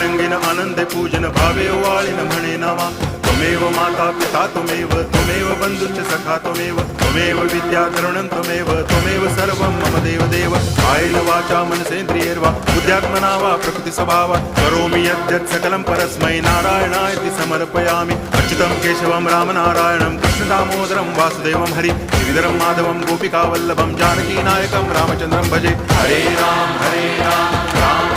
रंगीन आनंदे पूजन भावे वाळीन म्हणे नावा त्वमेव माता पिता त्वमेव बंधुश्च सखा त्वमेव विद्या तरुणं त्वमेव सर्वं मम देव कायेन वाचा मनसेन्द्रियैर्वा बुद्ध्यात्मना वा प्रकृति स्वभावात् करोमि यद्यत् सकलं परस्मै नारायणायति समर्पयामि अच्युतं केशवं रामनारायणं कृष्णदामोदरं वासुदेवं हरि श्रीधरं माधवं गोपिकावल्लभं जानकीनायकं रामचन्द्रं भजे हरे राम राम